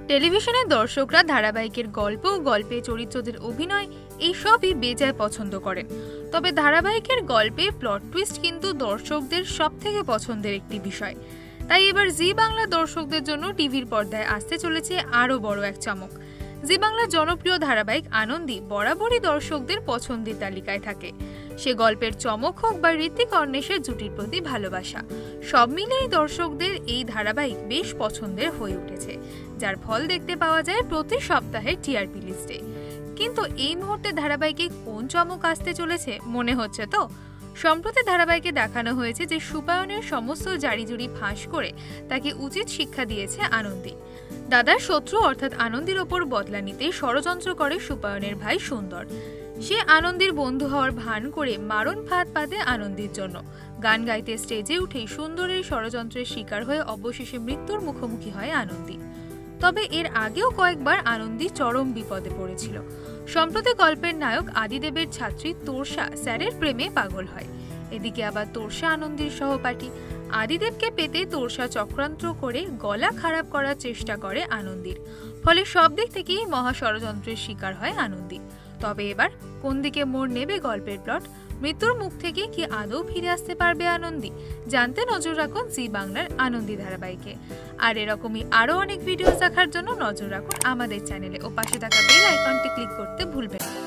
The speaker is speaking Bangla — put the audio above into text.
টেলিভিশনে দর্শকরা ধারাবাহিকের গল্প ও গল্পে চরিত্রদের অভিনয় এই সবই বেজায় পছন্দ করেন। তবে ধারাবাহিকের গল্পে প্লট টুইস্ট কিন্তু দর্শকদের সবথেকে পছন্দের একটি বিষয়। তাই এবার জি বাংলা দর্শকদের জন্য টিভির পর্দায় আসতে চলেছে আরও বড় এক চমক। জি বাংলার জনপ্রিয় ধারাবাহিক আনন্দী বরাবরই দর্শকদের পছন্দের তালিকায় থাকে। সে গল্পের চমক হোক বা ঋত্বিক অন্বেষের জুটির প্রতি ভালোবাসা, সব মিলিয়ে দর্শকদের এই ধারাবাহিক বেশ পছন্দের হয়ে উঠেছে, যার ফল দেখতে পাওয়া যায় প্রতি সপ্তাহের টিআরপি লিস্টে। কিন্তু এই মুহূর্তে ধারাবাহিকে কোন চমক আসতে চলেছে মনে হচ্ছে তো? সম্প্রতি ধারাবাহিকে দেখানো হয়েছে যে সুপায়নের সমস্ত জারিজুরি ফাঁস করে তাকে উচিত শিক্ষা দিয়েছে আনন্দী। দাদার শত্রু অর্থাৎ আনন্দীর ওপর বদলা নিতে ষড়যন্ত্র করে সুপায়নের ভাই সুন্দর। সে আনন্দীর বন্ধু হওয়ার ভান করে মারণ ফাঁদ পাতে আনন্দীর জন্য। গান গাইতে স্টেজে উঠেই সুন্দরের ষড়যন্ত্রের শিকার হয়ে অবশেষে মৃত্যুর মুখোমুখি হয় আনন্দী। তবে এর আগেও কয়েকবার আনন্দী চরম বিপদে পড়েছিল। সম্প্রতি গল্পের নায়ক আদিদেবের ছাত্রী তোরসা স্যারের প্রেমে পাগল হয়। এদিকে আবার তোরসা আনন্দীর সহপাঠী। আদিদেবকে পেতে তোরসা চক্রান্ত করে গলা খারাপ করার চেষ্টা করে আনন্দীর। ফলে সব দিক থেকেই মহা ষড়যন্ত্রের শিকার হয় আনন্দী। তবে এবার কোন দিকে মোড় নেবে গল্পের প্লট? মৃত্যুর মুখ থেকে কি আদৌ ফিরে আসতে পারবে আনন্দী? জানতে নজর রাখুন জি বাংলার আনন্দী ধারাবাহিকে। আর এরকমই আরো অনেক ভিডিও দেখার জন্য নজর রাখুন আমাদের চ্যানেলে ও পাশে থাকা বেল আইকনটি ক্লিক করতে ভুলবেন না।